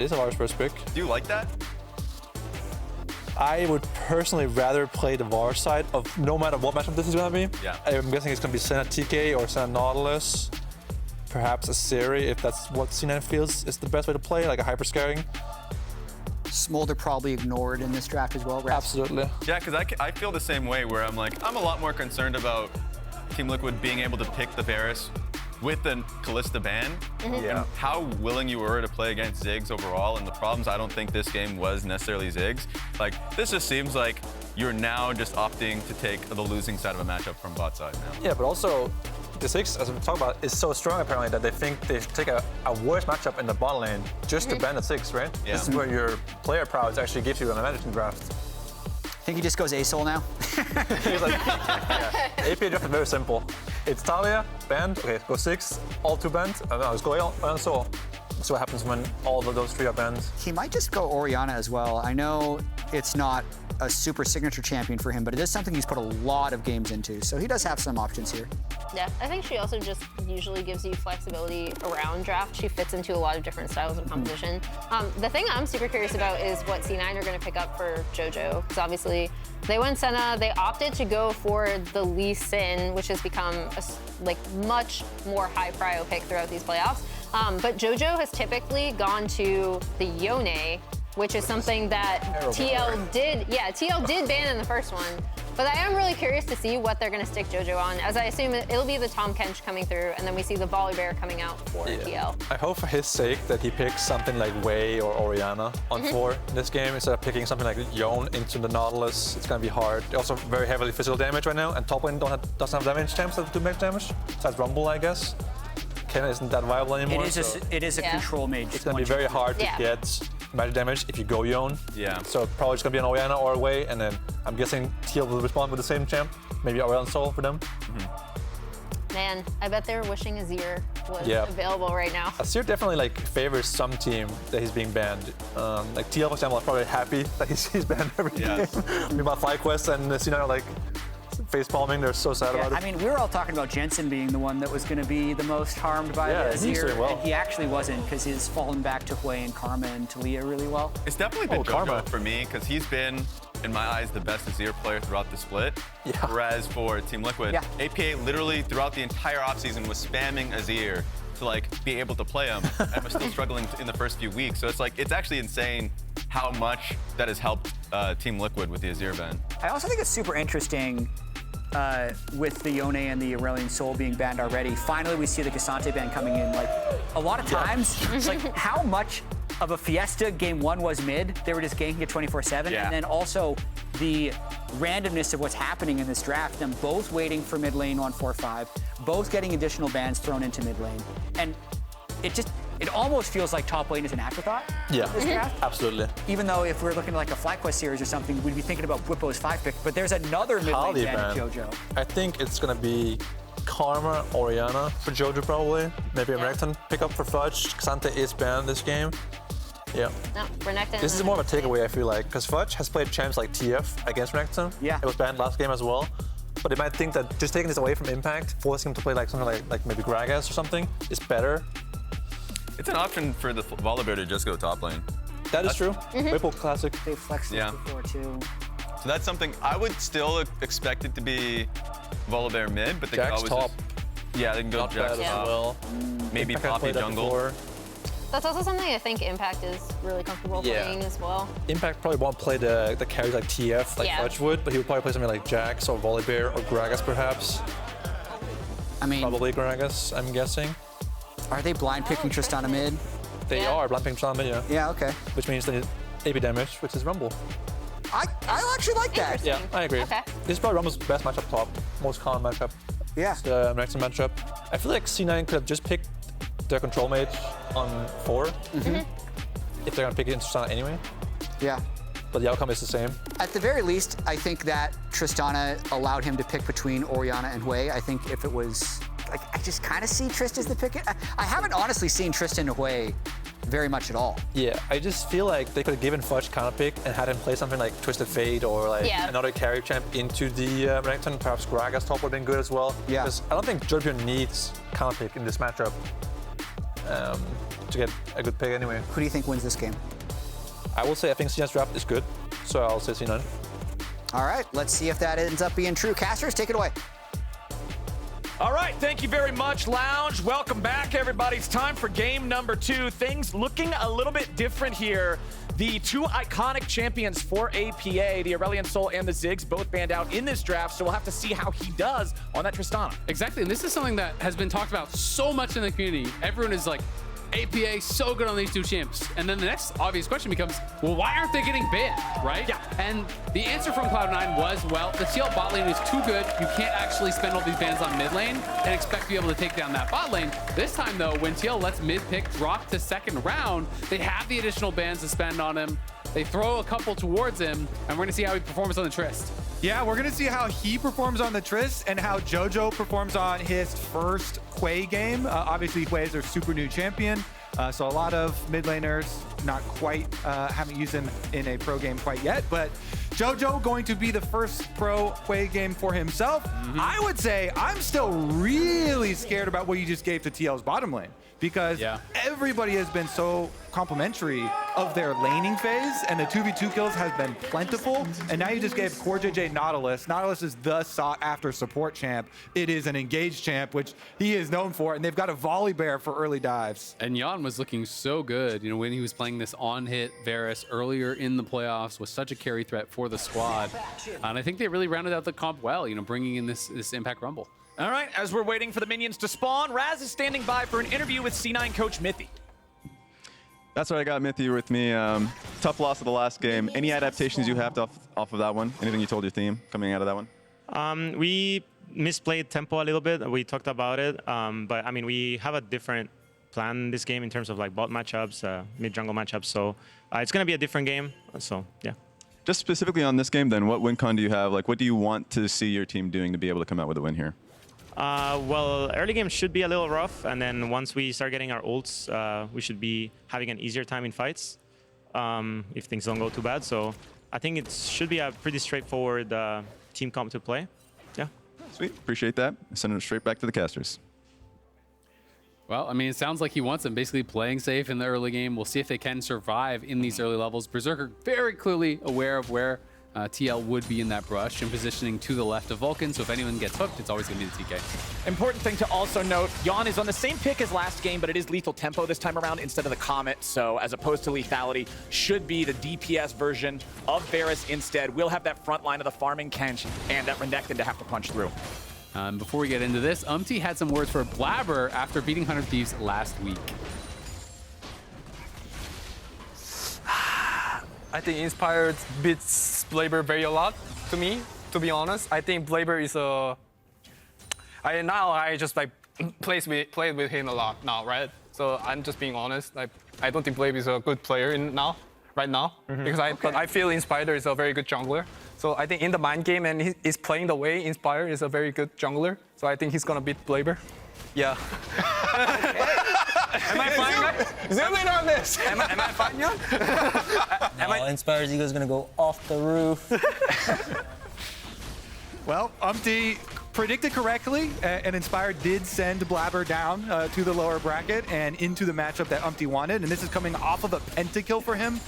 It is a Varus first pick. Do you like that? I would personally rather play the Varus side of no matter what matchup this is going to be. Yeah. I'm guessing it's going to be Senna TK or Senna Nautilus. Perhaps a Siri, if that's what C9 feels is the best way to play, like a hyper scaring. Smolder probably ignored in this draft as well, right? Absolutely. Yeah, because I feel the same way where I'm like, I'm a lot more concerned about Team Liquid being able to pick the Varus with the Kalista ban. Yeah. How willing you were to play against Ziggs overall, and the problems I don't think this game was necessarily Ziggs. Like, this just seems like you're now just opting to take the losing side of a matchup from bot side now. Yeah, but also the Ziggs, as we talked about, is so strong apparently that they think they should take a worse matchup in the bot lane just to ban the Ziggs, right? Yeah. This is where your player prowess actually gives you an advantage in draft. I think he just goes Azael now. He's like, yeah. AP draft is very simple. It's Talia, banned, okay, go 6, all 2 banned, and now let's go on Soul. So what happens when all of those 3 are banned. He might just go Orianna as well. I know it's not a super signature champion for him, but it is something he's put a lot of games into, so he does have some options here. Yeah, I think she also just usually gives you flexibility around draft. She fits into a lot of different styles of composition. The thing I'm super curious about is what C9 are going to pick up for JoJo, because obviously they went Senna. They opted to go for the Lee Sin, which has become a much more high prio pick throughout these playoffs. But JoJo has typically gone to the Yone, which is something that TL did ban in the first one. But I am really curious to see what they're going to stick JoJo on, as I assume it'll be the Tahm Kench coming through, and then we see the Volibear coming out for TL. I hope for his sake that he picks something like Hwei or Orianna on 4 in this game instead of picking something like Yeon into the Nautilus. It's going to be hard. They're also very heavily physical damage right now, and top lane doesn't have damage champs that do max damage. Besides Rumble, I guess. Kenna isn't that viable anymore. It is a control mage. It's going to be very hard to get magic damage if you go Yeon. Yeah. So probably it's going to be an Orianna or a Hwei, and then I'm guessing TL will respond with the same champ. Maybe Azael Soul for them. Man, I bet they're wishing Azir was Yeah. available right now. Azir definitely favors some team that he's being banned. Like TL, for example, is probably happy that he's banned every game. Meanwhile, FlyQuest and C9 are face palming. They're so sad about it. I mean, we were all talking about Jensen being the one that was going to be the most harmed by the he's doing Azir, well. and he actually wasn't, because he's fallen back to Hwei and Karma and Talia really well. It's definitely been Karma JoJo for me, because he's been, in my eyes, the best Azir player throughout the split. Yeah. Whereas for Team Liquid, APA literally throughout the entire offseason was spamming Azir to be able to play him, and was still struggling in the first few weeks. So it's actually insane how much that has helped Team Liquid with the Azir ban. I also think it's super interesting with the Yone and the Aurelion Soul being banned already. Finally, we see the Cassante ban coming in. Like, a lot of times, it's like how much of a fiesta game 1 was mid. They were just ganking it 24/7. Yeah. And then also the randomness of what's happening in this draft, them both waiting for mid lane on 4-5, both getting additional bans thrown into mid lane. And it almost feels like top lane is an afterthought. Yeah, This draft. absolutely. Even though if we're looking at like a FlyQuest series or something, we'd be thinking about Whippo's 5 pick, but there's another mid lane ban in JoJo. I think it's going to be Karma, Orianna for JoJo probably. Maybe a Renekton pick up for Fudge. Cassante is banned this game. Yeah. No, Renekton. This is more of a takeaway, I feel like, because Fudge has played champs like TF against Renekton. Yeah. It was banned last game as well. But they might think that just taking this away from Impact, forcing him to play something like maybe Gragas or something, is better. It's an option for the Volibear to just go top lane. That is true. Ripple Classic. They flexed this before too. So that's something I would still expect it to be Volibear mid, but they could Jack's always top. They can go Not Jack's bad as top. well. Maybe Impact has Poppy played that jungle. before. That's also something I think Impact is really comfortable playing as well. Impact probably won't play the carries like TF, like Fudge would, but he would probably play something like Jax or Volibear or Gragas perhaps. I mean, Probably Gragas, I'm guessing. are they blind picking Tristana mid? They are blind picking Tristana, yeah. Yeah, okay. Which means they need AP damage, which is Rumble. I actually like that. Yeah, I agree. Okay. This is probably Rumble's best matchup top, most common matchup. Yeah. It's the Renekton matchup. I feel like C9 could have just picked their control mage on 4. If they're gonna pick it in Tristana anyway. Yeah. But the outcome is the same. At the very least, I think that Tristana allowed him to pick between Orianna and Hwei. I think if it was, I just kind of see Trist as the pick. I haven't honestly seen Tristan and Hwei very much at all. Yeah, I just feel like they could have given Fudge counter pick and had him play something like Twisted Fate or another carry champ into the Renekton. Perhaps Gragas top would have been good as well. Yeah. Because I don't think Jojopyun needs counter pick in this matchup. to get a good pick anyway. Who do you think wins this game? I will say I think C9's draft is good, so I'll say C9. All right, let's see if that ends up being true. Casters, take it away. All right, thank you very much, Lounge. Welcome back, everybody. It's time for game number 2. Things looking a little bit different here. The 2 iconic champions for APA, the Aurelion Sol and the Ziggs, both banned out in this draft, so we'll have to see how he does on that Tristana. Exactly, and this is something that has been talked about so much in the community. Everyone is like, APA so good on these 2 champs. And then the next obvious question becomes, well, why aren't they getting banned, right? Yeah. And the answer from Cloud9 was, well, the TL bot lane is too good. You can't actually spend all these bans on mid lane and expect to be able to take down that bot lane. This time, though, when TL lets mid pick drop to second round, they have the additional bans to spend on him. They throw a couple towards him, and we're gonna see how he performs on the Trist. Yeah, we're gonna see how he performs on the Trist and how Jojo performs on his first Hwei game. Obviously, Hwei is their super new champion. So a lot of mid laners not quite, haven't used him in a pro game quite yet, but Jojo going to be the first pro Hwei game for himself. I would say I'm still really scared about what you just gave to TL's bottom lane, because everybody has been so complimentary of their laning phase, and the 2v2 kills has been plentiful, and now you just gave CoreJJ Nautilus. Nautilus is the sought after support champ. It is an engaged champ, which he is known for, and they've got a Volibear for early dives. And Yeon was looking so good, you know, when he was playing this on-hit Varus earlier in the playoffs, was such a carry threat for the squad. And I think they really rounded out the comp well, you know, bringing in this Impact Rumble. All right, as we're waiting for the minions to spawn, Raz is standing by for an interview with C9 coach Mithy. That's right, I got Mithy with me. Tough loss of the last game. Any adaptations you have off of that one? Anything you told your team coming out of that one? We misplayed tempo a little bit. We talked about it, but I mean, we have a different plan in this game in terms of like bot matchups, mid jungle matchups. So it's gonna be a different game. So yeah. Just specifically on this game, then, what win con do you have? Like, what do you want to see your team doing to be able to come out with a win here? Well, early game should be a little rough, and then once we start getting our ults, we should be having an easier time in fights if things don't go too bad. So I think it should be a pretty straightforward team comp to play. Yeah. Sweet, appreciate that. Send it straight back to the casters. Well, I mean, it sounds like he wants them basically playing safe in the early game. We'll see if they can survive in these early levels. Berserker very clearly aware of where TL would be in that brush and positioning to the left of Vulcan, so if anyone gets hooked, it's always going to be the TK. Important thing to also note, Yeon is on the same pick as last game, but it is lethal tempo this time around instead of the Comet, so as opposed to lethality, should be the DPS version of Varus instead. We'll have that front line of the farming Kench and that Renekton to have to punch through. Before we get into this, Umti had some words for Blaber after beating 100 Thieves last week. I think Inspired beats Blaber very a lot to me, to be honest. I think Blaber is a... I just like played with him a lot now, right? So I'm just being honest. Like, I don't think Blaber is a good player right now, because I feel Inspired is a very good jungler. So I think in the mind game, and he's playing the way Inspired is a very good jungler. So I think he's gonna beat Blaber. Yeah. Am I fine, right? Zoom in on this. Am I fine, Yeon? Inspired Ego's gonna go off the roof. Well, Umti predicted correctly, and Inspired did send Blaber down to the lower bracket and into the matchup that Umti wanted, and this is coming off of a pentakill for him.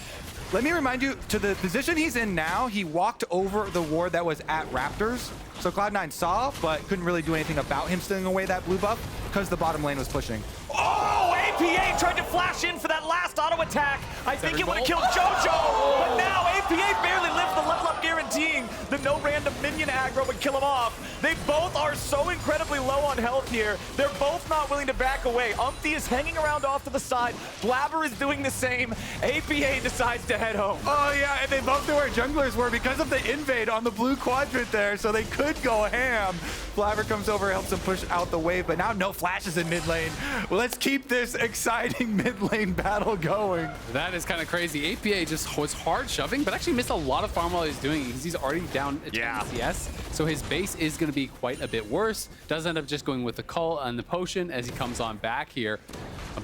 Let me remind you, to the position he's in now, he walked over the ward that was at Raptors. So Cloud9 saw, but couldn't really do anything about him stealing away that blue buff because the bottom lane was pushing. Oh, APA tried to flash in for that last auto attack. I think it would have killed Jojo, but now APA barely lives the level up, guaranteeing that no random minion aggro would kill him off. They both are so incredibly low on health here. They're both not willing to back away. Umti is hanging around off to the side. Blaber is doing the same. APA decides to head home. Oh yeah, and they both knew where junglers were because of the invade on the blue quadrant there, so they could go ham. Blaber comes over, helps him push out the wave, but now no flashes in mid lane. Well, let's keep this exciting mid lane battle going. That is kind of crazy. APA just was hard shoving, but actually missed a lot of farm while he's doing it because he's already down at CS. So his base is going to be quite a bit worse. Does end up just going with the call and the potion as he comes on back here.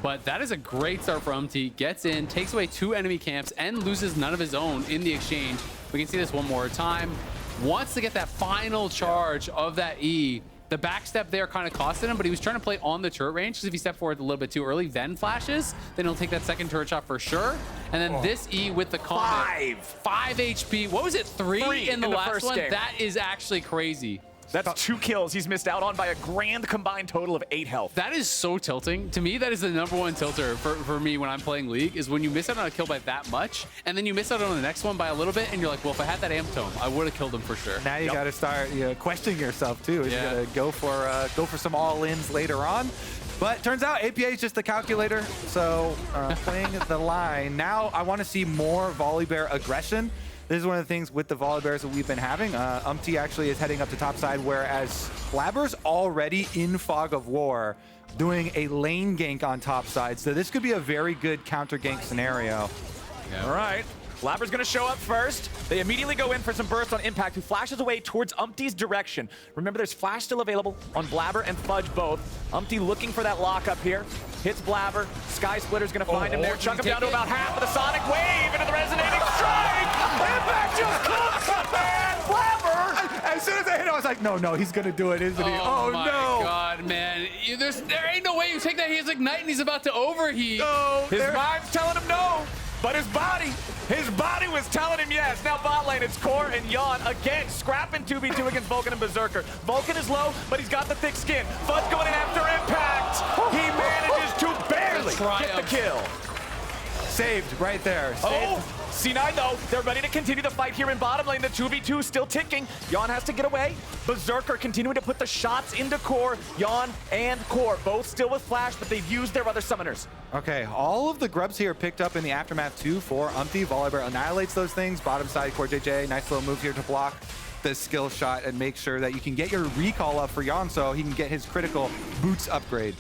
But that is a great start for Umti. Gets in, takes away 2 enemy camps, and loses none of his own in the exchange. We can see this one more time. Wants to get that final charge of that E, The backstep there kind of costed him, but he was trying to play on the turret range, because if he stepped forward a little bit too early, then flashes, then he'll take that second turret shot for sure. And then this E with the comment. 5 HP. What was it? 3 in the last first one? game. That is actually crazy. That's 2 kills he's missed out on by a grand combined total of 8 health. That is so tilting. To me, that is the #1 tilter for me when I'm playing League, is when you miss out on a kill by that much, and then you miss out on the next one by a little bit, and you're like, well, if I had that Amp Tome, I would have killed him for sure. Now you got to start questioning yourself too. You got to go for some all-ins later on. But turns out APA is just the calculator, so playing the line. Now I want to see more Volibear aggression. This is one of the things with the Volibears that we've been having. Umti actually is heading up to top side, whereas Blaber's already in Fog of War doing a lane gank on top side. So this could be a very good counter gank scenario. Yeah. All right. Blaber's going to show up first. They immediately go in for some burst on Impact, who flashes away towards Umti's direction. Remember, there's flash still available on Blaber and Fudge both. Umti looking for that lockup here. Hits Blaber. Sky Splitter's going to find him there. Chuck him down to about half of the Sonic Wave into the Resonating Strike. Impact just cooks up, man. Blaber. As soon as I hit him, I was like, no, he's going to do it, isn't he? Oh, my no. God, man. There ain't no way you take that. He has Ignite and he's about to overheat. No, his mind's telling him no. But his body was telling him yes. Now bot lane, it's Core and Yeon again, scrapping 2v2 against Vulcan and Berserker. Vulcan is low, but he's got the thick skin. Fudge going in after Impact. He manages to barely get the kill. Saved right there. Oh, C9 though, they're ready to continue the fight here in bottom lane. The 2v2 still ticking. Yeon has to get away. Berserker continuing to put the shots into Core. Yeon and Core both still with flash, but they've used their other summoners. Okay, all of the grubs here picked up in the aftermath too for Umti. Volibear annihilates those things. Bottom side, CoreJJ, nice little move here to block the skill shot and make sure that you can get your recall up for Yeon so he can get his critical boots upgrade.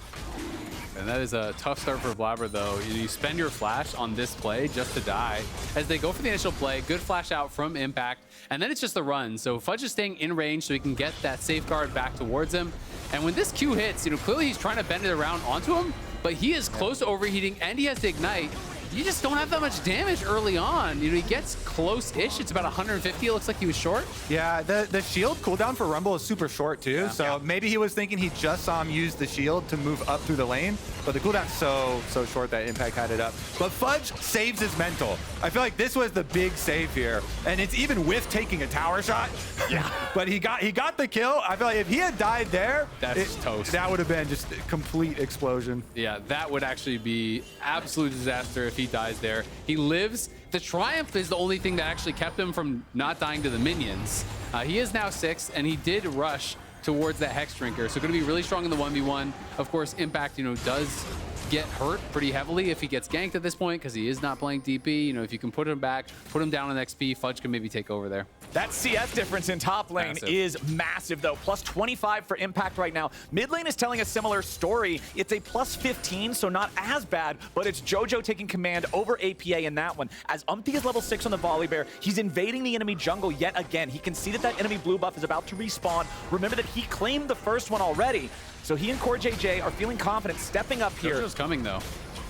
And that is a tough start for Blaber, though. You spend your flash on this play just to die. As they go for the initial play, good flash out from Impact, and then it's just the run. So Fudge is staying in range so he can get that safeguard back towards him. And when this Q hits, clearly he's trying to bend it around onto him, but he is close to overheating, and he has to Ignite. You just don't have that much damage early on. He gets close-ish. It's about 150. It looks like he was short. Yeah, the shield cooldown for Rumble is super short too. Yeah. So maybe he was thinking he just saw him use the shield to move up through the lane, but the cooldown's so short that Impact had it up. But Fudge saves his mental. I feel like this was the big save here, and it's even with taking a tower shot. Yeah. But he got the kill. I feel like if he had died there, that's toast. That would have been just a complete explosion. Yeah, that would actually be absolute disaster if he dies there. He lives. The Triumph is the only thing that actually kept him from not dying to the minions. He is now 6, and he did rush towards that Hex Drinker, so going to be really strong in the 1v1. Of course, Impact, does get hurt pretty heavily if he gets ganked at this point, because he is not playing DP. If you can put him back, put him down on XP, Fudge can maybe take over there. That CS difference in top lane is massive, though. Plus 25 for Impact right now. Mid lane is telling a similar story. It's a plus 15, so not as bad, but it's Jojo taking command over APA in that one. As Umti is level 6 on the Volibear, he's invading the enemy jungle yet again. He can see that enemy blue buff is about to respawn. Remember that he claimed the first one already, so he and CoreJJ are feeling confident stepping up here. Jojo's coming, though.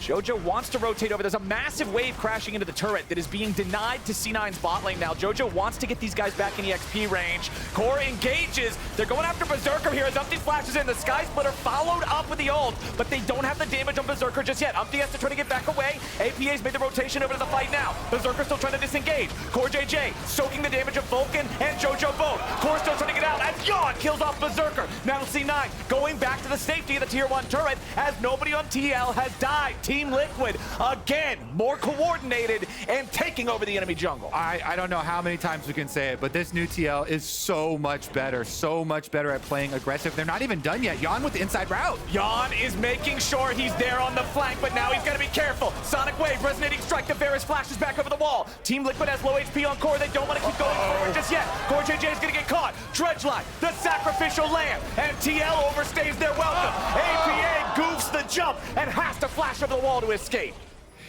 Jojo wants to rotate over. There's a massive wave crashing into the turret that is being denied to C9's bot lane now. Jojo wants to get these guys back in the XP range. Core engages. They're going after Berserker here as Umti flashes in. The Sky Splitter followed up with the ult, but they don't have the damage on Berserker just yet. Umti has to try to get back away. APA's made the rotation over to the fight now. Berserker still trying to disengage. CoreJJ soaking the damage of Vulcan and Jojo both. Core still trying to get out as Yeon kills off Berserker. Now C9 going back to the safety of the tier 1 turret as nobody on TL has died. Team Liquid, again, more coordinated and taking over the enemy jungle. I don't know how many times we can say it, but this new TL is so much better at playing aggressive. They're not even done yet. Yeon with the inside route. Yeon is making sure he's there on the flank, but now he's got to be careful. Sonic Wave, Resonating Strike, the Varus flashes back over the wall. Team Liquid has low HP on Core. They don't want to keep going forward just yet. CoreJJ is going to get caught. Dredgeline, the sacrificial lamb, and TL overstays their welcome. APA goofs the jump and has to flash over the wall to escape.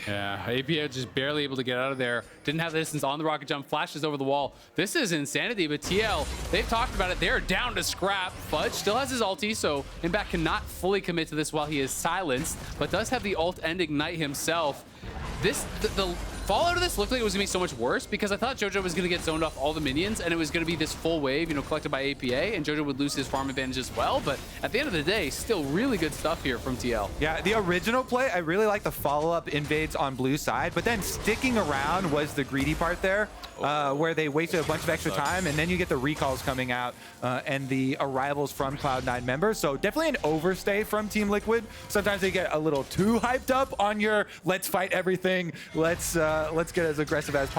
Yeah, APA just barely able to get out of there. Didn't have the distance on the rocket jump, flashes over the wall. This is insanity, but TL, they've talked about it. They're down to scrap. Fudge still has his ulti, so Impact cannot fully commit to this while he is silenced, but does have the ult and Ignite himself. The fallout of this looked like it was going to be so much worse because I thought JoJo was going to get zoned off all the minions and it was going to be this full wave, you know, collected by APA, and JoJo would lose his farm advantage as well. But at the end of the day, still really good stuff here from TL. Yeah, the original play, I really like the follow-up invades on blue side, but then sticking around was the greedy part there, where they wasted a bunch of extra time, and then you get the recalls coming out and the arrivals from Cloud9 members. So definitely an overstay from Team Liquid. Sometimes they get a little too hyped up on your let's fight everything, let's get as aggressive as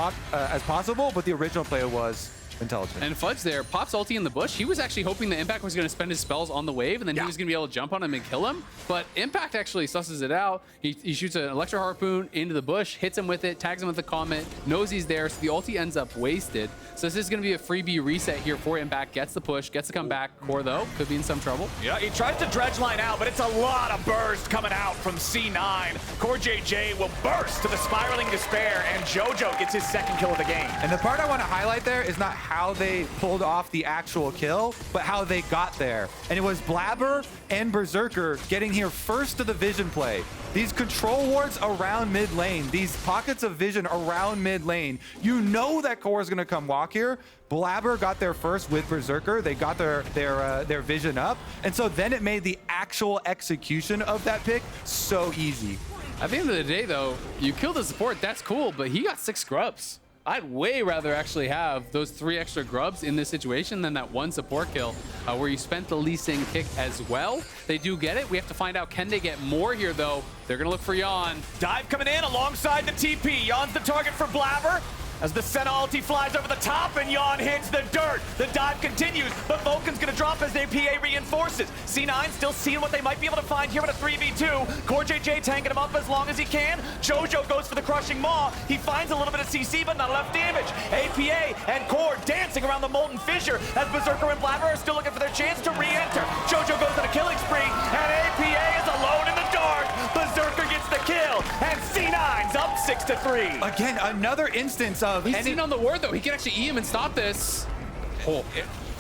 possible. But the original play was intelligent. And Fudge there pops ulti in the bush. He was actually hoping the Impact was going to spend his spells on the wave, and then he was going to be able to jump on him and kill him. But Impact actually susses it out. He shoots an Electro Harpoon into the bush, hits him with it, tags him with the Comet, knows he's there, so the ulti ends up wasted. So this is going to be a freebie reset here for Impact. Gets the push, gets to come back. Core, though, could be in some trouble. Yeah, he tries to dredge line out, but it's a lot of burst coming out from C9. CoreJJ will burst to the Spiraling Despair, and Jojo gets his second kill of the game. And the part I want to highlight there is not how they pulled off the actual kill, but how they got there. And it was Blaber and Berserker getting here first to the vision play. These control wards around mid lane, these pockets of vision around mid lane, you know that Core is going to come walk here. Blaber got there first with Berserker. They got their vision up. And so then it made the actual execution of that pick so easy. At the end of the day, though, you killed the support. That's cool, but he got 6 scrubs. I'd way rather actually have those 3 extra grubs in this situation than that 1 support kill where you spent the Lee Sin kick as well. They do get it. We have to find out, can they get more here, though? They're going to look for Yeon. Dive coming in alongside the TP. Yeon's the target for Blaber. As the Senna ulti flies over the top and Yeon hits the dirt. The dive continues, but Vulcan's gonna drop as APA reinforces. C9 still seeing what they might be able to find here in a 3v2. CoreJJ tanking him up as long as he can. Jojo goes for the crushing maw. He finds a little bit of CC, but not enough damage. APA and Core dancing around the molten fissure as Berserker and Blaber are still looking for their chance to re-enter. Jojo goes on a killing spree, and APA is alone in the dark. Berserker gets the kill, and C9's up 6-3. Again, another instance of He's seen on the ward, though. He can actually E him and stop this. Oh.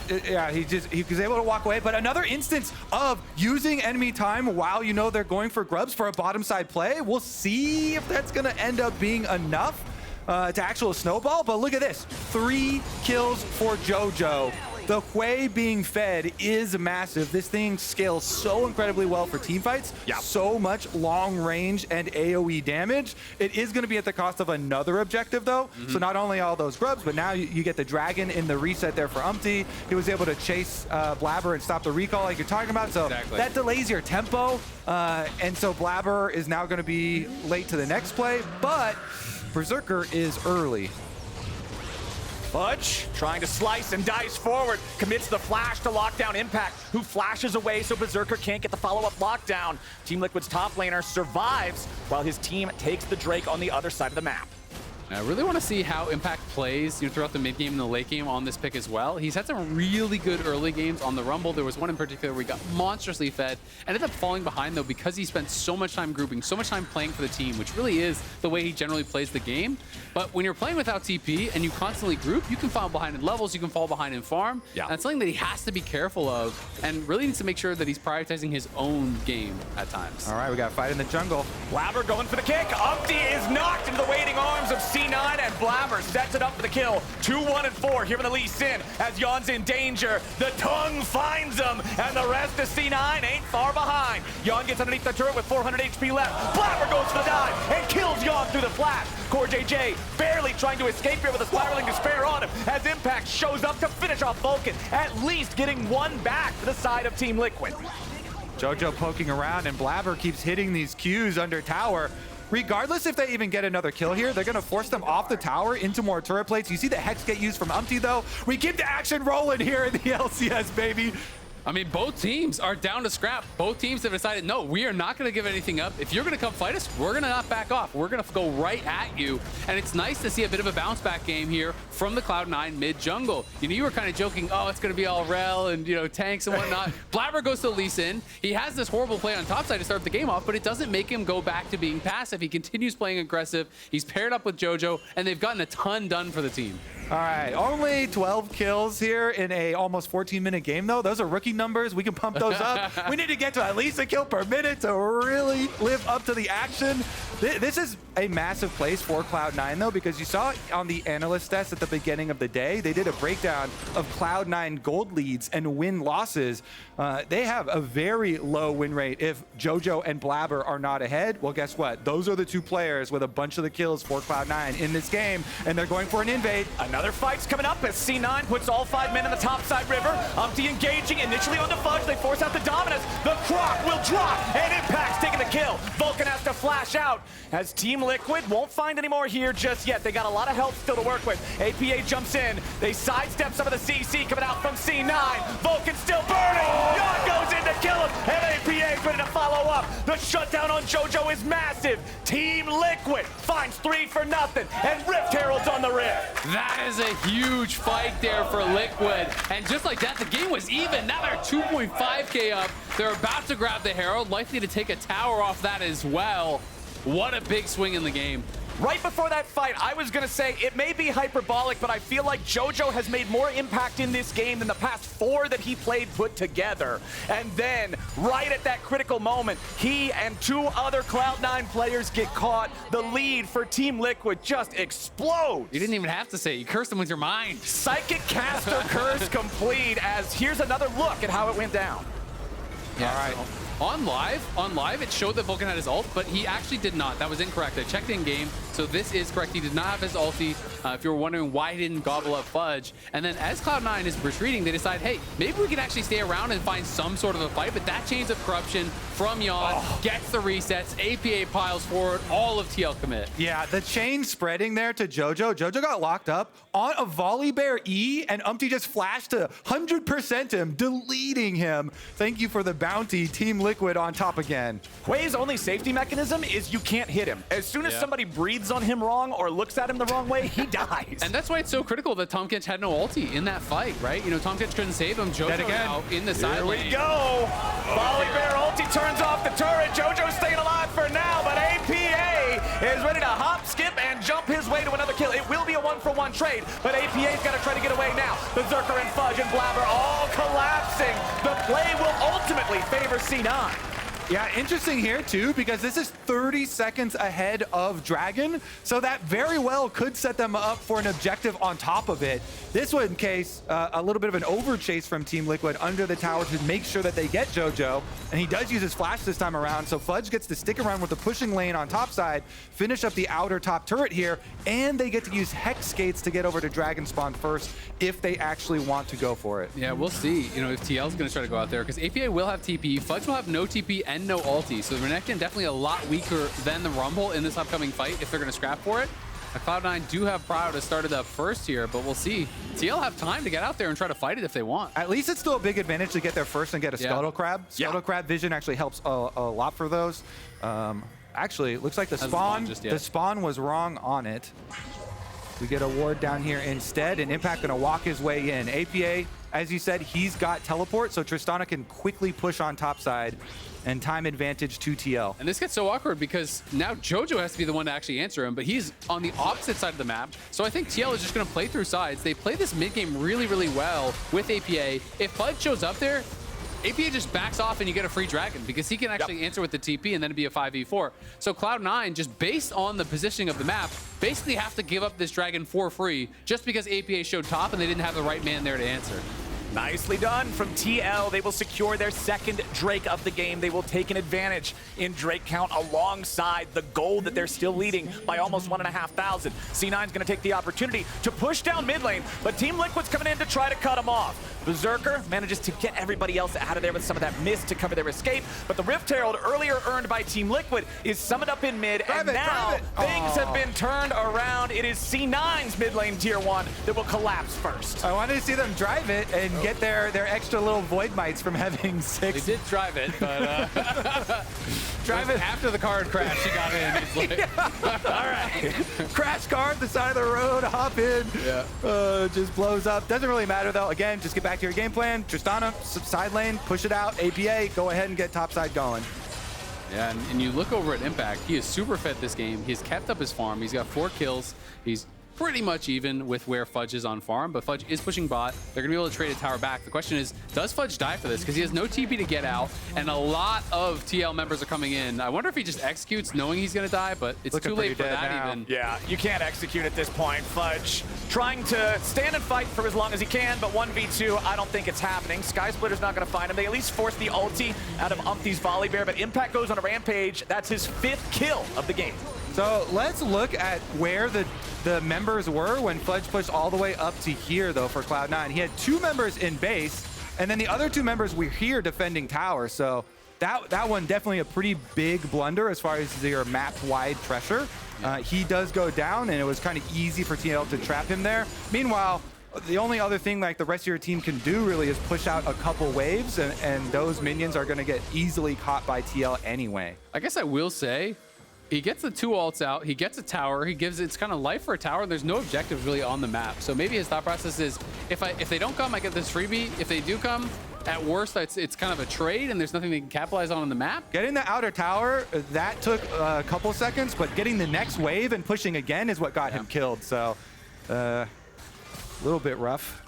Yeah, he was able to walk away, but another instance of using enemy time while you know they're going for grubs for a bottom side play. We'll see if that's gonna end up being enough to actual snowball, but look at this. 3 kills for Jojo. The Hwei being fed is massive. This thing scales so incredibly well for teamfights. Yeah. So much long range and AoE damage. It is going to be at the cost of another objective, though. So not only all those grubs, but now you get the dragon in the reset there for Umti. He was able to chase Blaber and stop the recall like you're talking about. So that delays your tempo. And so Blaber is now going to be late to the next play, but Berserker is early. Fudge trying to slice and dice forward, commits the flash to lock down Impact, who flashes away so Berserker can't get the follow-up lockdown. Team Liquid's top laner survives while his team takes the Drake on the other side of the map. I really want to see how Impact plays throughout the mid game and the late game on this pick as well. He's had some really good early games on the Rumble. There was one in particular where he got monstrously fed. Ended up falling behind, though, because he spent so much time grouping, so much time playing for the team, which really is the way he generally plays the game. But when you're playing without TP and you constantly group, you can fall behind in levels, you can fall behind in farm. Yeah. And it's something that he has to be careful of and really needs to make sure that he's prioritizing his own game at times. All right, we got a fight in the jungle. Blaber going for the kick. Umti is knocked into the waiting arms of C9, and Blaber sets it up for the kill. 2-1 and 4 here in the Lee Sin as Yeon's in danger. The tongue finds him, and the rest of C9 ain't far behind. Yeon gets underneath the turret with 400 HP left. Blaber goes for the dive and kills Yeon through the flash. CoreJJ barely trying to escape here with a Spiraling Despair on him as Impact shows up to finish off Vulcan, at least getting 1 back for the side of Team Liquid. Jojo poking around, and Blaber keeps hitting these Qs under tower. Regardless if they even get another kill here, they're going to force them off the tower into more turret plates. You see the Hex get used from Umti, though. We keep the action rolling here in the LCS, baby. I mean, both teams are down to scrap. Both teams have decided, no, we are not going to give anything up. If you're going to come fight us, we're going to not back off. We're going to go right at you. And it's nice to see a bit of a bounce back game here from the Cloud9 mid jungle. You know, you were kind of joking, oh, it's going to be all rel and, you know, tanks and whatnot. Blaber goes to Lee Sin. He has this horrible play on top side to start the game off, but it doesn't make him go back to being passive. He continues playing aggressive. He's paired up with Jojo, and they've gotten a ton done for the team. All right, only 12 kills here in a almost 14-minute game, though. Those are rookie numbers. We can pump those up. We need to get to at least a kill per minute to really live up to the action. This is a massive place for Cloud9 though, because you saw on the analyst test at the beginning of the day, they did a breakdown of Cloud9 gold leads and win-losses. They have a very low win rate if Jojo and Blaber are not ahead. Well, guess what? Those are the two players with a bunch of the kills for Cloud9 in this game, and they're going for an invade. Another fight's coming up as C9 puts all 5 men in the topside river. Umti engaging initially on the Fudge. They force out the Dominus. The Croc will drop, and Impact's taking the kill. Vulcan has to flash out as Team Liquid won't find any more here just yet. They got a lot of health still to work with. APA jumps in. They sidestep some of the CC coming out from C9. Vulcan still burning. Yeon goes in to kill him, and APA's ready to follow up. The shutdown on Jojo is massive. Team Liquid finds 3 for nothing, and Rift Herald's on the Rift. That is a huge fight there for Liquid. And just like that, the game was even. Now they're 2.5K up. They're about to grab the Herald, likely to take a tower off that as well. What a big swing in the game. Right before that fight, I was going to say it may be hyperbolic, but I feel like Jojo has made more impact in this game than the past 4 that he played put together. And then, right at that critical moment, he and 2 other Cloud9 players get caught. The lead for Team Liquid just explodes. You didn't even have to say it. You cursed them with your mind. Psychic Caster curse complete, as here's another look at how it went down. Yeah, all right. So on live, it showed that Vulcan had his ult, but he actually did not. That was incorrect. I checked in game, so this is correct. He did not have his ulti. If you were wondering why he didn't gobble up Fudge. And then as Cloud9 is retreating, they decide, hey, maybe we can actually stay around and find some sort of a fight. But that Chains of Corruption from Yeon gets the resets. APA piles forward, all of TL commit. Yeah, the chain spreading there to Jojo. Jojo got locked up on a Volibear E, and Umti just flashed to 100% him, deleting him. Thank you for the bounty, Team Liquid on top again. Hwei's only safety mechanism is you can't hit him. As soon as somebody breathes on him wrong or looks at him the wrong way, he dies. And that's why it's so critical that Tahm Kench had no ulti in that fight, right? You know, Tahm Kench couldn't save him. Jojo now in the side lane. Here we go. Volibear ulti turns off the turret. Jojo's staying alive for now, but APA is ready to hop, skip, and jump his way to another kill. It will be a 1-for-1 trade, but APA's got to try to get away now. Berserker and Fudge and Blaber all collapsing. The play will ultimately favor C9. Yeah, interesting here too, because this is 30 seconds ahead of Dragon, so that very well could set them up for an objective on top of it. This one case, a little bit of an over chase from Team Liquid under the tower to make sure that they get Jojo, and he does use his flash this time around, so Fudge gets to stick around with the pushing lane on top side, finish up the outer top turret here, and they get to use Hex Skates to get over to Dragon Spawn first if they actually want to go for it. Yeah, we'll see, you know, if TL's going to try to go out there, because APA will have TP, Fudge will have no TP and no ulti, so the Renekton definitely a lot weaker than the Rumble in this upcoming fight if they're going to scrap for it. Cloud9 do have Prio to start it up first here, but we'll see. TL have time to get out there and try to fight it if they want. At least it's still a big advantage to get there first and get a Scuttle Crab. Scuttle Crab vision actually helps a lot for those. Actually, it looks like the spawn was wrong on it. We get a ward down here instead, and Impact gonna walk his way in. APA, as you said, he's got teleport, so Tristana can quickly push on top side and time advantage to TL. And this gets so awkward because now Jojo has to be the one to actually answer him, but he's on the opposite side of the map. So I think TL is just gonna play through sides. They play this mid game really, really well with APA. If Fudge shows up there, APA just backs off and you get a free Dragon because he can actually answer with the TP and then it'd be a 5v4. So Cloud9, just based on the positioning of the map, basically have to give up this Dragon for free just because APA showed top and they didn't have the right man there to answer. Nicely done from TL. They will secure their second Drake of the game. They will take an advantage in Drake count alongside the gold that they're still leading by almost 1,500. C9's going to take the opportunity to push down mid lane, but Team Liquid's coming in to try to cut them off. Berserker manages to get everybody else out of there with some of that mist to cover their escape, but the Rift Herald, earlier earned by Team Liquid, is summoned up in mid, and now things have been turned around. It is C9's mid lane tier 1 that will collapse first. I wanted to see them drive it and get their extra little Void Mites from having 6. They did drive it, but drive it after the card crash. He got in. It's like, all right, crash car at the side of the road, hop in. Yeah, just blows up. Doesn't really matter though. Again, just get back to your game plan. Tristana, side lane, push it out. APA, go ahead and get top side going. Yeah, and you look over at Impact. He is super fed this game. He's kept up his farm. He's got 4 kills. He's pretty much even with where Fudge is on farm, but Fudge is pushing bot. They're going to be able to trade a tower back. The question is, does Fudge die for this? Because he has no TP to get out, and a lot of TL members are coming in. I wonder if he just executes knowing he's going to die, but it's too late for that now. even. Yeah, you can't execute at this point. Fudge trying to stand and fight for as long as he can, but 1v2, I don't think it's happening. Sky Splitter's not going to find him. They at least force the ulti out of Umti's Volibear, but Impact goes on a rampage. That's his 5th kill of the game. So let's look at where the members were when Fudge pushed all the way up to here, though, for Cloud9. He had 2 members in base, and then the other 2 members were here defending tower. So that one definitely a pretty big blunder as far as your map-wide pressure. He does go down, and it was kind of easy for TL to trap him there. Meanwhile, the only other thing like the rest of your team can do really is push out a couple waves, and those minions are going to get easily caught by TL anyway. I guess I will say, he gets the 2 ults out, he gets a tower, he gives it's kind of life for a tower, and there's no objectives really on the map. So maybe his thought process is, if they don't come, I get this freebie. If they do come, at worst, it's kind of a trade, and there's nothing they can capitalize on the map. Getting the outer tower, that took a couple seconds, but getting the next wave and pushing again is what got him killed. So, a little bit rough.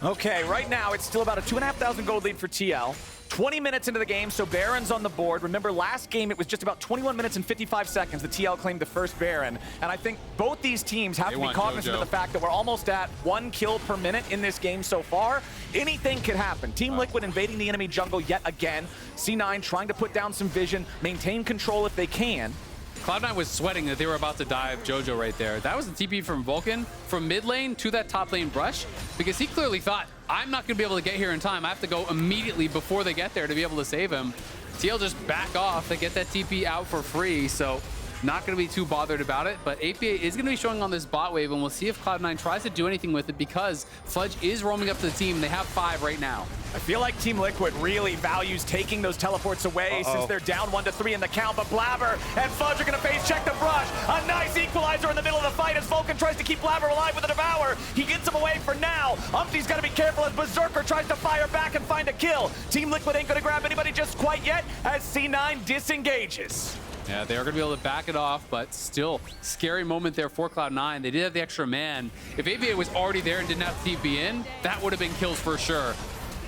Okay, right now it's still about a 2,500 gold lead for TL. 20 minutes into the game, so Baron's on the board. Remember, last game it was just about 21 minutes and 55 seconds. The TL claimed the first Baron, and I think both these teams have to be cognizant of the fact that we're almost at 1 kill per minute in this game so far. Anything could happen. Team Liquid invading the enemy jungle yet again. C9 trying to put down some vision, maintain control if they can. Cloud9 was sweating that they were about to dive Jojo right there. That was the TP from Vulcan, from mid lane to that top lane brush, because he clearly thought, I'm not going to be able to get here in time. I have to go immediately before they get there to be able to save him. TL just back off. They get that TP out for free, so not going to be too bothered about it. But APA is going to be showing on this bot wave, and we'll see if Cloud9 tries to do anything with it, because Fudge is roaming up to the team. They have 5 right now. I feel like Team Liquid really values taking those teleports away since they're down 1-3 in the count, but Blaber and Fudge are going to face check the brush. A nice equalizer in the middle of the fight as Vulcan tries to keep Blaber alive with a Devour. He gets him away for now. Umti's got to be careful as Berserker tries to fire back and find a kill. Team Liquid ain't going to grab anybody just quite yet as C9 disengages. Yeah, they are going to be able to back it off, but still, scary moment there for Cloud9. They did have the extra man. If APA was already there and didn't have TP in, that would have been kills for sure.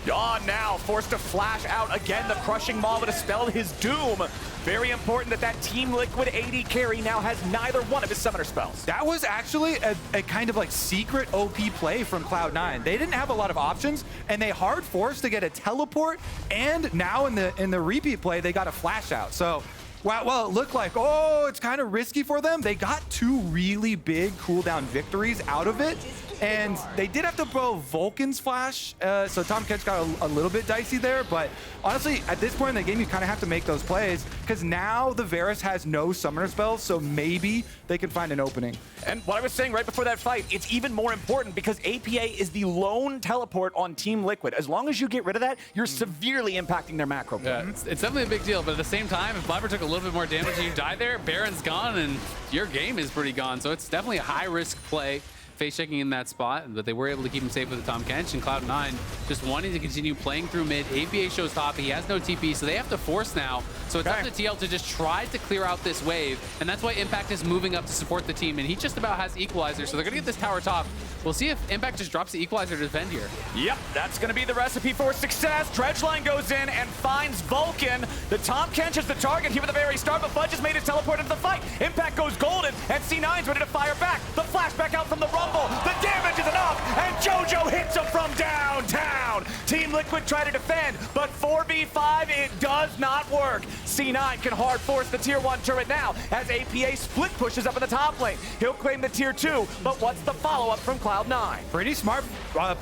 Yawn now forced to flash out again. The crushing maw would have spelled his doom. Very important that Team Liquid AD carry now has neither one of his summoner spells. That was actually a kind of like secret OP play from Cloud9. They didn't have a lot of options, and they hard forced to get a teleport, and now in the repeat play, they got a flash out. So, well, it looked like, oh, it's kind of risky for them. They got 2 really big cooldown victories out of it. And they did have to blow Vulcan's flash, so Tahm Kench got a little bit dicey there, but honestly, at this point in the game, you kind of have to make those plays, because now the Varus has no summoner spells, so maybe they can find an opening. And what I was saying right before that fight, it's even more important because APA is the lone teleport on Team Liquid. As long as you get rid of that, you're severely impacting their macro play. Yeah, it's definitely a big deal, but at the same time, if Blaber took a little bit more damage and you die there, Baron's gone, and your game is pretty gone, so it's definitely a high-risk play. Face checking in that spot, but they were able to keep him safe with the Tahm Kench, and Cloud9 just wanting to continue playing through mid. APA shows top, he has no TP, so they have to force now. So it's up to TL to just try to clear out this wave, and that's why Impact is moving up to support the team, and he just about has Equalizer, so they're gonna get this tower top. We'll see if Impact just drops the Equalizer to defend here. Yep, that's gonna be the recipe for success. Dredgeline goes in and finds Vulcan. The Tahm Kench is the target here at the very start, but Fudge has made his teleport into the fight. Impact goes golden, and C9's ready to fire back. The flashback out from the Rumble. The damage is enough, and Jojo hits him from downtown. Team Liquid try to defend, but 4v5, it does not work. C9 can hard force the tier 1 turret now as APA split pushes up in the top lane. He'll claim the tier 2, but what's the follow-up from Cloud9? Pretty smart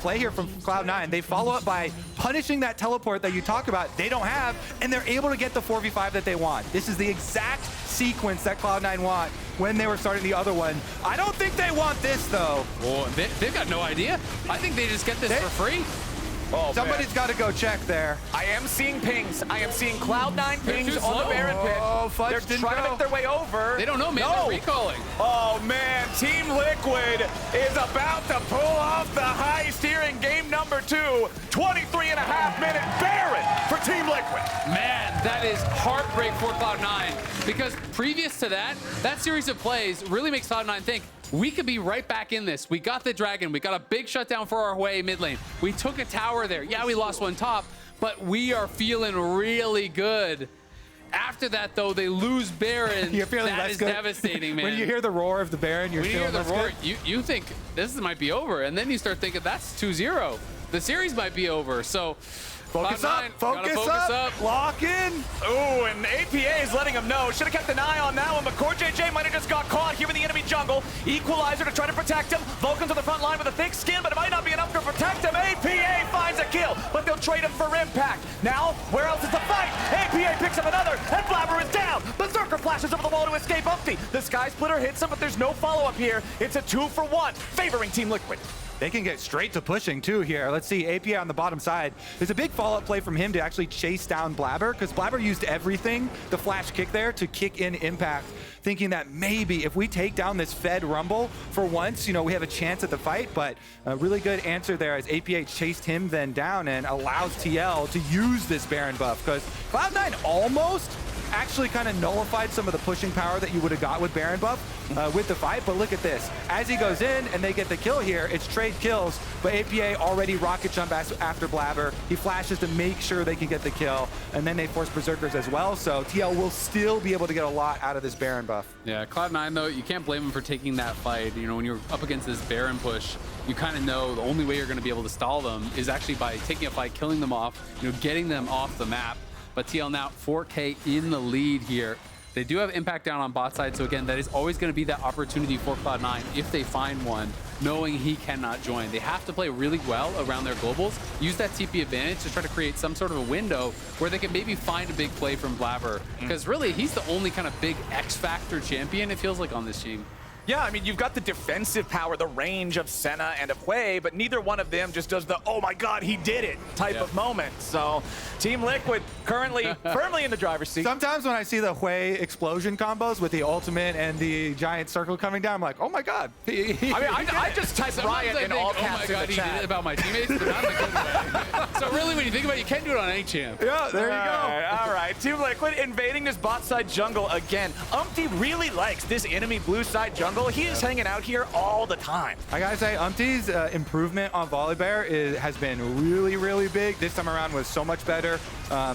play here from Cloud9. They follow up by punishing that teleport that you talk about they don't have, and they're able to get the 4v5 that they want. This is the exact sequence that Cloud9 want when they were starting the other one. I don't think they want this, though. Well, they've got no idea. I think they just get this for free. Oh, somebody's got to go check there. I am seeing pings. I am seeing Cloud9 pings on the Baron pit. Oh, Fudge They're didn't trying to make their way over. They don't know, man. They're recalling. Oh, man. Team Liquid is about to pull off the heist here in game number 2. 23.5-minute Baron for Team Liquid. Man, that that is heartbreak for Cloud9, because previous to that, that series of plays really makes Cloud9 think, we could be right back in this. We got the dragon. We got a big shutdown for our Hwei mid lane. We took a tower there. Yeah, we lost one top, but we are feeling really good. After that, though, they lose Baron. You're feeling that less is good. Devastating, man. When you hear the roar of the Baron, you're feeling less good. You think this might be over, and then you start thinking that's 2-0. The series might be over. So focus up, focus up, lock in. Ooh, and APA is letting him know. Should have kept an eye on that one, but CoreJJ might have just got caught here in the enemy jungle. Equalizer to try to protect him. Vulcan's on the front line with a thick skin, but it might not be enough to protect him. APA finds a kill, but they'll trade him for impact. Now, where else is the fight? APA picks up another, and Blaber is down. Berserker flashes over the wall to escape Umti. The Sky Splitter hits him, but there's no follow-up here. It's a 2-for-1, favoring Team Liquid. They can get straight to pushing too here. Let's see, APA on the bottom side. There's a big follow-up play from him to actually chase down Blaber, because Blaber used everything, the flash kick there, to kick in impact, thinking that maybe if we take down this Fed Rumble for once, we have a chance at the fight. But a really good answer there as APA chased him then down and allows TL to use this Baron buff, because Cloud9 almost actually kind of nullified some of the pushing power that you would have got with Baron buff with the fight. But look at this. As he goes in and they get the kill here, it's trade kills, but APA already rocket jump after Blaber. He flashes to make sure they can get the kill, and then they force Berserkers as well. So TL will still be able to get a lot out of this Baron buff. Yeah, Cloud9, though, you can't blame him for taking that fight. When you're up against this Baron push, you kind of know the only way you're going to be able to stall them is actually by taking a fight, killing them off, getting them off the map. But TL now 4K in the lead here. They do have impact down on bot side, so again, that is always going to be that opportunity for Cloud9 if they find one, knowing he cannot join. They have to play really well around their globals, use that TP advantage to try to create some sort of a window where they can maybe find a big play from Blaber, because really, he's the only kind of big X-Factor champion, it feels like, on this team. Yeah, I mean, you've got the defensive power, the range of Senna and of Hwei, but neither one of them just does the, oh my God, he did it type of moment. So Team Liquid currently firmly in the driver's seat. Sometimes when I see the Hwei explosion combos with the ultimate and the giant circle coming down, I'm like, oh my God. I just type Riot in all caps in the chat. He did it about my teammates, but not in a good way. So really, when you think about it, you can do it on any champ. Yeah, there you go. All right, Team Liquid invading this bot side jungle again. Umti really likes this enemy blue side jungle. He is hanging out here all the time. I gotta say, Umti's improvement on Volibear has been really, really big. This time around was so much better.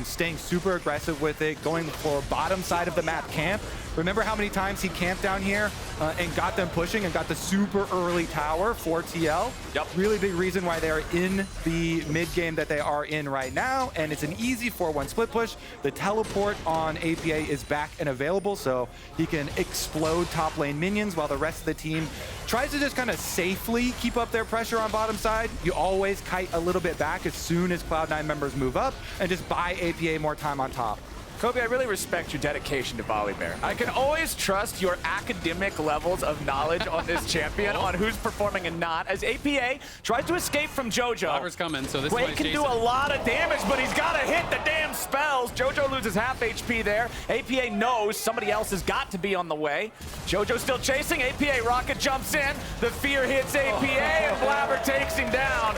Staying super aggressive with it, going for bottom side of the map camp. Remember how many times he camped down here and got them pushing and got the super early tower for TL? Yep. Really big reason why they're in the mid game that they are in right now. And it's an easy 4-1 split push. The teleport on APA is back and available, so he can explode top lane minions while the rest of the team tries to just kind of safely keep up their pressure on bottom side. You always kite a little bit back as soon as Cloud9 members move up and just buy APA more time on top. Kobe, I really respect your dedication to Volibear. I can always trust your academic levels of knowledge on this champion, on who's performing and not, as APA tries to escape from Jojo. Blaber's coming, so this Hwei can do a lot of damage, but he's got to hit the damn spells. Jojo loses half HP there. APA knows somebody else has got to be on the way. Jojo still chasing. APA rocket jumps in. The fear hits APA, and Blaber takes him down.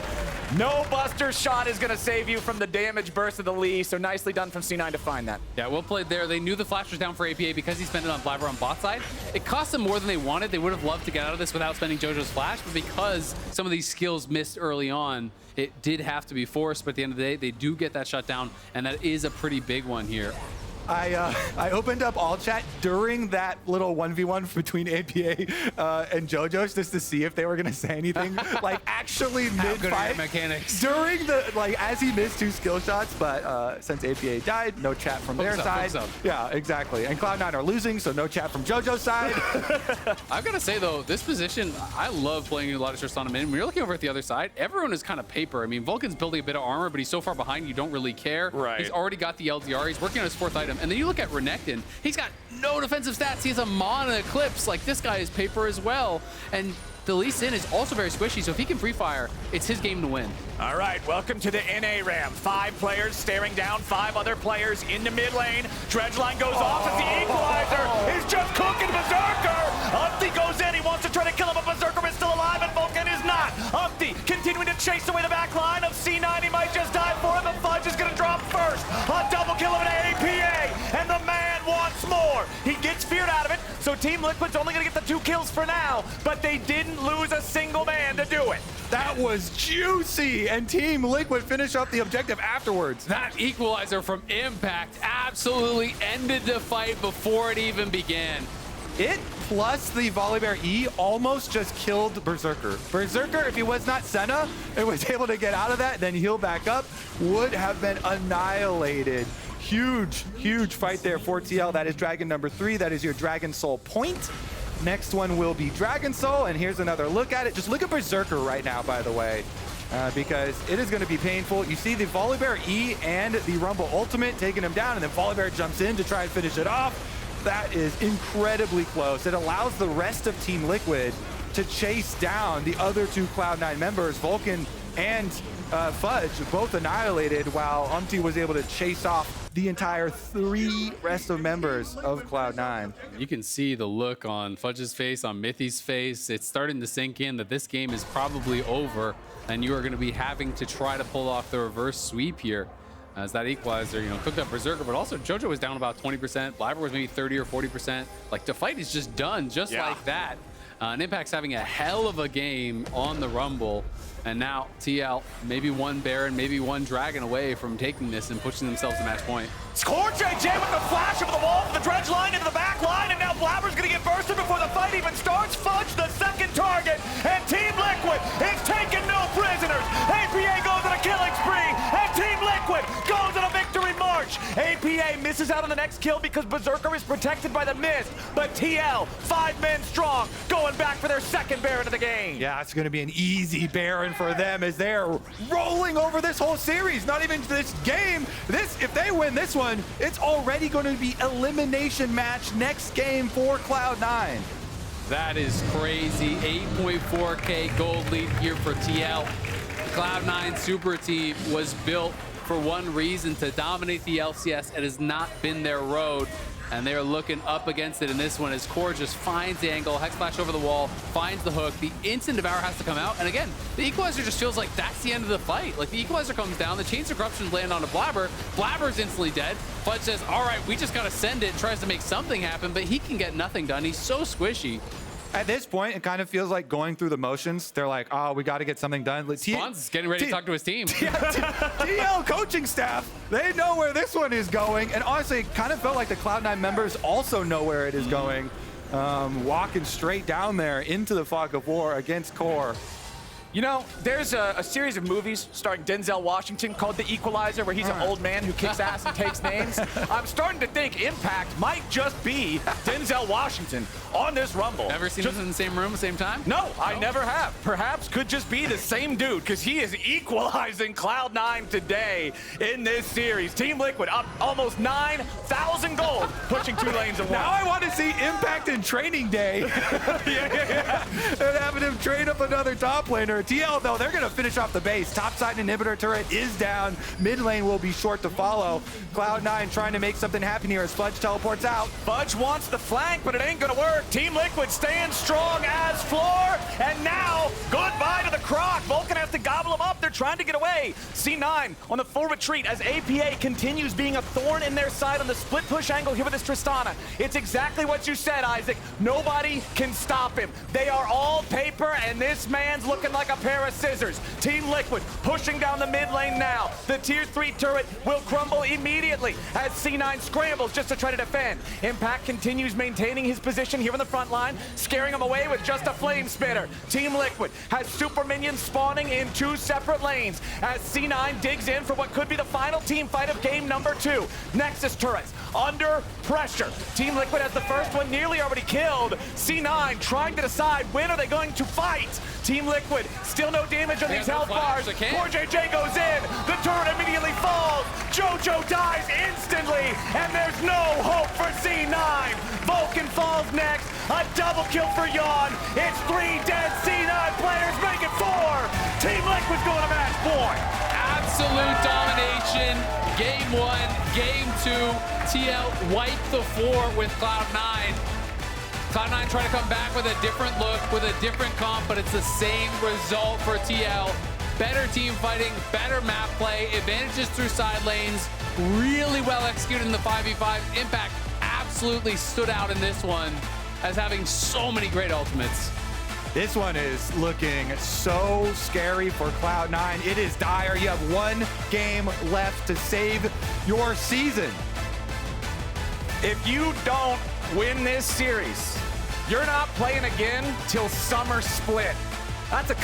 No Buster shot is going to save you from the damage burst of the Lee, so nicely done from C9 to find that. Yeah, well played there. They knew the flash was down for APA because he spent it on Blaber on bot side. It cost them more than they wanted. They would have loved to get out of this without spending Jojo's flash, but because some of these skills missed early on, it did have to be forced. But at the end of the day, they do get that shutdown, and that is a pretty big one here. I opened up all chat during that little 1v1 between APA and JoJo's just to see if they were gonna say anything, like actually mid-fight. Mechanics. During the, as he missed 2 skill shots, but since APA died, no chat from their side. Yeah, exactly. And Cloud9 are losing, so no chat from JoJo's side. I've gotta say though, this position, I love playing a lot of Tristana mid. When you're looking over at the other side, everyone is kind of paper. I mean, Vulcan's building a bit of armor, but he's so far behind, you don't really care. Right. He's already got the LDR. He's working on his 4th item. And then you look at Renekton, he's got no defensive stats. He has a Mana Eclipse. Like, this guy is paper as well. And the Lee Sin is also very squishy, so if he can free fire, it's his game to win. All right, welcome to the NA Ram. 5 players staring down 5 other players in the mid lane. Dredgeline goes off as the equalizer is just cooking Berserker. Umti goes in, he wants to try to kill him, but Berserker is still alive and Vulcan is not. Umti continuing to chase away the back line of C9. He might just die for it, but Fudge is gonna drop first. A double kill of an APA. Team Liquid's only gonna get the 2 kills for now, but they didn't lose a single man to do it. That was juicy, and Team Liquid finished up the objective afterwards. That equalizer from Impact absolutely ended the fight before it even began. It plus the Volibear E almost just killed Berserker. Berserker, if he was not Senna and was able to get out of that, then heal back up, would have been annihilated. Huge, huge fight there for TL. That is Dragon number 3. That is your Dragon Soul point. Next one will be Dragon Soul, and here's another look at it. Just look at Berserker right now, by the way, because it is going to be painful. You see the Volibear E and the Rumble Ultimate taking him down, and then Volibear jumps in to try and finish it off. That is incredibly close. It allows the rest of Team Liquid to chase down the other 2 Cloud9 members, Vulcan and Fudge, both annihilated, while Umti was able to chase off the entire 3 rest of members of Cloud9. You can see the look on Fudge's face, on Mithy's face. It's starting to sink in that this game is probably over, and you are going to be having to try to pull off the reverse sweep here. As that equalizer, cooked up Berserker, but also Jojo was down about 20%. Blaber was maybe 30 or 40%. Like, the fight is just done just like that. And Impact's having a hell of a game on the Rumble. And now TL, maybe 1 Baron, maybe 1 Dragon away from taking this and pushing themselves to match point. CoreJJ with the flash over the wall for the dredge line into the back line, and now Blaber's gonna get bursted before the fight even starts. Fudge the second target, and Team Liquid is taking no prisoners. APA goes on a killing spree, and Team Liquid goes on a victory march. APA misses out on the next kill because Berserker is protected by the mist, but TL, 5 men strong, going back for their second Baron of the game. Yeah, it's going to be an easy Baron for them as they're rolling over this whole series. Not even this game. If they win this one, it's already going to be elimination match next game for Cloud9. That is crazy. 8.4K gold lead here for TL. The Cloud9 super team was built for one reason, to dominate the LCS. It has not been their road, and they're looking up against it in this one as Core just finds the angle, Hex Flash over the wall, finds the hook. The instant Devour has to come out, and again, the Equalizer just feels like that's the end of the fight. Like, the Equalizer comes down, the Chains of Corruption land on a Blaber, Blaber's instantly dead. Fudge says, all right, we just gotta send it, tries to make something happen, but he can get nothing done. He's so squishy. At this point, it kind of feels like going through the motions. They're like, oh, we got to get something done. Spawns is getting ready to talk to his team. TL coaching staff, they know where this one is going. And honestly, it kind of felt like the Cloud9 members also know where it is going. Walking straight down there into the fog of war against Core. You know, there's a series of movies starring Denzel Washington called The Equalizer, where he's an old man who kicks ass and takes names. I'm starting to think Impact might just be Denzel Washington on this Rumble. Ever seen them in the same room at the same time? No, I never have. Perhaps could just be the same dude, because he is equalizing Cloud9 today in this series. Team Liquid up almost 9,000 gold, pushing 2 lanes of one. Now I want to see Impact in training day. And having him train up another top laner. TL, though, they're going to finish off the base. Topside inhibitor turret is down. Mid lane will be short to follow. Cloud9 trying to make something happen here as Fudge teleports out. Fudge wants the flank, but it ain't going to work. Team Liquid staying strong as floor. And now, goodbye to the Croc. Vulcan has to gobble him up. They're trying to get away. C9 on the full retreat as APA continues being a thorn in their side on the split push angle here with this Tristana. It's exactly what you said, Isaac. Nobody can stop him. They are all paper, and this man's looking like a pair of scissors. Team Liquid pushing down the mid lane now. The tier 3 turret will crumble immediately as C9 scrambles just to try to defend. Impact continues maintaining his position here in the front line, scaring him away with just a flame spitter. Team Liquid has super minions spawning in 2 separate lanes as C9 digs in for what could be the final team fight of game number 2. Nexus turrets under pressure. Team Liquid has the first one nearly already killed. C9 trying to decide when are they going to fight. Team Liquid, still no damage on these health bars. CoreJJ goes in. The turret immediately falls. Jojo dies instantly. And there's no hope for C9. Vulcan falls next. A double kill for Yeon. It's 3 dead C9 players, make it 4. Team Liquid's going to match point. Absolute domination. Game 1, game 2. TL wiped the floor with Cloud9. Cloud9 trying to come back with a different look, with a different comp, but it's the same result for TL. Better team fighting, better map play, advantages through side lanes, really well executed in the 5v5. Impact absolutely stood out in this one. as having so many great ultimates. This one is looking so scary for Cloud9. It is dire. You have 1 game left to save your season. If you don't win this series, you're not playing again till summer split. That's a